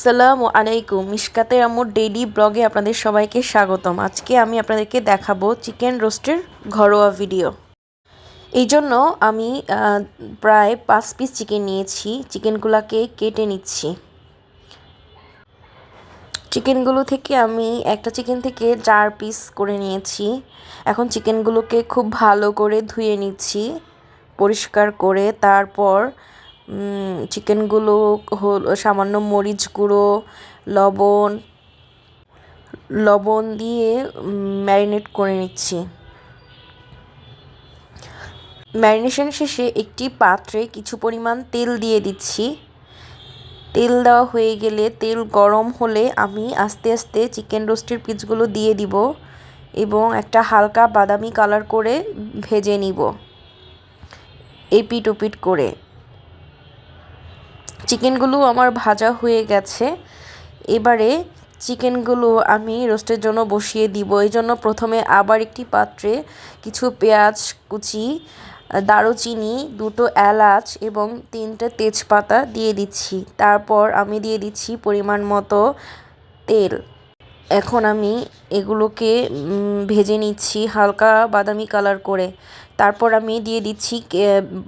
আসসালামু আলাইকুম। মিশকাতের আম্মুর ডেইলি ব্লগে আপনাদের সবাইকে স্বাগতম। আজকে আমি আপনাদেরকে দেখাবো চিকেন রোস্টের ঘরোয়া ভিডিও। এই জন্য আমি প্রায় 5 পিস চিকেন নিয়েছি। চিকেনগুলোকে কেটে নিচ্ছি। চিকেনগুলো থেকে আমি একটা চিকেন থেকে 4 পিস করে নিয়েছি। এখন চিকেনগুলোকে খুব ভালো করে ধুয়ে নিচ্ছি পরিষ্কার করে। তারপর চিকেনগুলো সামান্য মরিচ গুঁড়ো, লবণ দিয়ে ম্যারিনেট করে নিচ্ছি। ম্যারিনেশন শেষে একটি পাত্রে কিছু পরিমাণ তেল দিয়ে দিচ্ছি। তেল দেওয়া হয়ে গেলে তেল গরম হলে আমি আস্তে আস্তে চিকেন রোস্টের পিসগুলো দিয়ে দিব এবং একটা হালকা বাদামি কালার করে ভেজে নিব এপিট ওপিট করে। চিকেনগুলো আমার ভাজা হয়ে গেছে। এবারে চিকেনগুলো আমি রোস্টের জন্য বসিয়ে দিব। এই জন্য প্রথমে আবার একটি পাত্রে কিছু পেঁয়াজ কুচি, দারুচিনি, 2টো এলাচ এবং 3টে তেজপাতা দিয়ে দিচ্ছি। তারপর আমি দিয়ে দিচ্ছি পরিমাণ মতো তেল। এখন আমি এগুলোকে ভেজে নিচ্ছি হালকা বাদামি কালার করে। তারপর আমি দিয়ে দিচ্ছি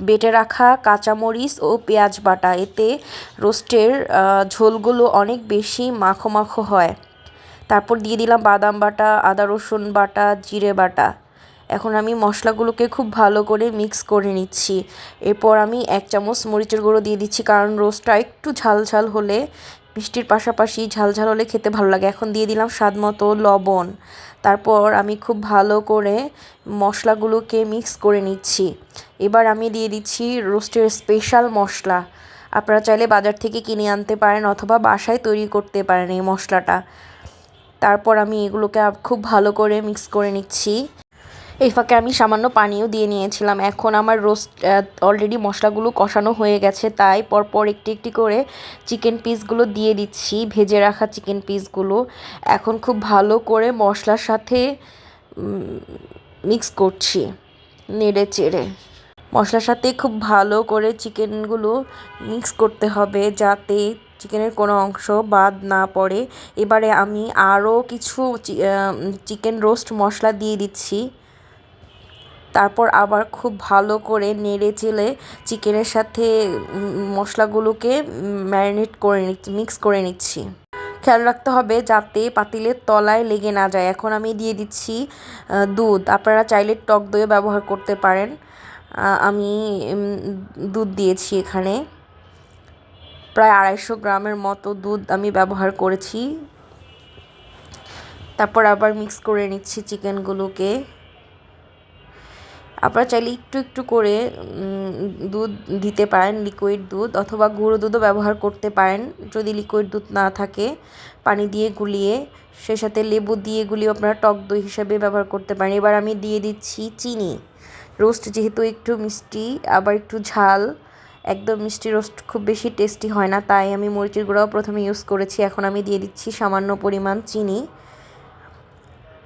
বেটে রাখা কাঁচামরিচ ও পেঁয়াজ বাটা। এতে রোস্টের ঝোলগুলো অনেক বেশি মাখো মাখো হয়। তারপর দিয়ে দিলাম বাদাম বাটা, আদা রসুন বাটা, জিরে বাটা। এখন আমি মশলাগুলোকে খুব ভালো করে মিক্স করে নিচ্ছি। এরপর আমি 1 চামচ মরিচের গুঁড়ো দিয়ে দিচ্ছি, কারণ রোস্টটা একটু ঝাল ঝাল হলে, মিষ্টির পাশাপাশি ঝাল ঝাল হলে খেতে ভালো লাগে। এখন দিয়ে দিলাম স্বাদ মতো লবণ। তারপর আমি খুব ভালো করে মশলাগুলোকে মিক্স করে নিচ্ছি। এবার আমি দিয়ে দিচ্ছি রোস্টের স্পেশাল মশলা। আপনারা চাইলে বাজার থেকে কিনে আনতে পারেন অথবা বাসায় তৈরি করতে পারেন এই মশলাটা। তারপর আমি এগুলোকে খুব ভালো করে মিক্স করে নিচ্ছি। এই ফাঁকে আমি সামান্য পানিও দিয়ে নিয়েছিলাম। এখন আমার রোস্ট অলরেডি মশলাগুলো কষানো হয়ে গেছে, তাই পরপর একটি একটি করে চিকেন পিসগুলো দিয়ে দিচ্ছি, ভেজে রাখা চিকেন পিসগুলো। এখন খুব ভালো করে মশলার সাথে মিক্স করছি নেড়ে চেড়ে। মশলার সাথে খুব ভালো করে চিকেনগুলো মিক্স করতে হবে যাতে চিকেনের কোনো অংশ বাদ না পড়ে। এবারে আমি আরও কিছু চিকেন রোস্ট মশলা দিয়ে দিচ্ছি। তারপর আবার খুব ভালো করে নেড়ে চেড়ে চিকেনের সাথে মশলাগুলোকে ম্যারিনেট করে মিক্স করে নিচ্ছি। খেয়াল রাখতে হবে যাতে পাতিলের তলায় লেগে না যায়। এখন আমি দিয়ে দিচ্ছি দুধ। আপনারা চাইলে টক দইও ব্যবহার করতে পারেন। আমি দুধ দিয়েছি এখানে প্রায় 250 গ্রামের মতো দুধ আমি ব্যবহার করেছি। তারপর আবার মিক্স করে নিচ্ছি চিকেনগুলোকে। আপনারা চাইলে একটু একটু করে দুধ দিতে পারেন, লিকুইড দুধ, অথবা গুঁড়ো দুধও ব্যবহার করতে পারেন যদি লিকুইড দুধ না থাকে। পানি দিয়ে গুলিয়ে সেই সাথে লেবু দিয়ে গুলিয়ে আপনারা টক দই হিসাবে ব্যবহার করতে পারেন। এবার আমি দিয়ে দিচ্ছি চিনি। রোস্ট যেহেতু একটু মিষ্টি আবার একটু ঝাল, একদম মিষ্টি রোস্ট খুব বেশি টেস্টি হয় না, তাই আমি মরিচের গুঁড়াও প্রথমে ইউজ করেছি। এখন আমি দিয়ে দিচ্ছি সামান্য পরিমাণ চিনি।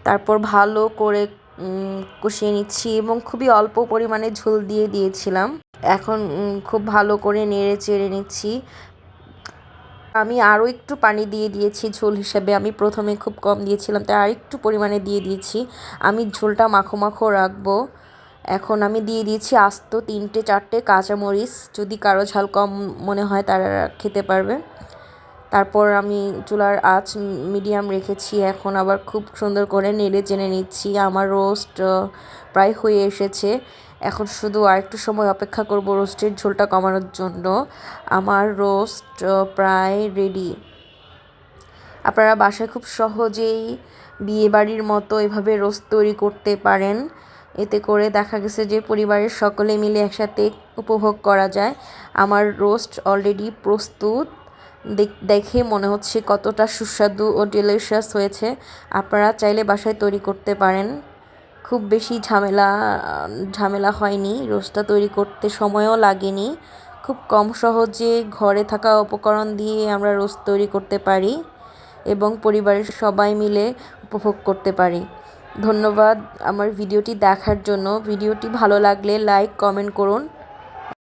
তারপর ভালো করে কষিয়ে নিচ্ছি এবং খুবই অল্প পরিমাণে ঝোল দিয়ে দিয়েছিলাম। এখন খুব ভালো করে নেড়ে চেড়ে নিচ্ছি। আমি আরও একটু পানি দিয়ে দিয়েছি ঝোল হিসেবে। আমি প্রথমে খুব কম দিয়েছিলাম, তাই আর একটু পরিমাণে দিয়ে দিয়েছি। আমি ঝোলটা মাখো মাখো রাখবো। এখন আমি দিয়ে দিয়েছি আস্ত 3-4টে কাঁচামরিচ, যদি কারো ঝাল কম মনে হয় তারা খেতে পারবে। তারপর আমি চুলার আঁচ মিডিয়াম রেখেছি। এখন আবার খুব সুন্দর করে নেড়ে চেড়ে নিচ্ছি। আমার রোস্ট প্রায় হয়ে এসেছে। এখন শুধু আরেকটু সময় অপেক্ষা করব রোস্টের ঝোলটা কমানোর জন্য। আমার রোস্ট প্রায় রেডি। আপনারা বাসায় খুব সহজেই বিয়েবাড়ির মতো এভাবে রোস্ট তৈরি করতে পারেন। এতে করে দেখা গেছে যে পরিবারের সকলে মিলে একসাথে উপভোগ করা যায়। আমার রোস্ট অলরেডি প্রস্তুত। দেখে মনে হচ্ছে কতটা সুস্বাদু ও ডেলিশিয়াস হয়েছে। আপনারা চাইলে বাসায় তৈরি করতে পারেন। খুব বেশি ঝামেলা হয়নি, রোস্টটা তৈরি করতে সময়ও লাগেনি। খুব কম সহজে ঘরে থাকা উপকরণ দিয়ে আমরা রোস্ট তৈরি করতে পারি এবং পরিবারের সবাই মিলে উপভোগ করতে পারি। ধন্যবাদ আমার ভিডিওটি দেখার জন্য। ভিডিওটি ভালো লাগলে লাইক কমেন্ট করুন।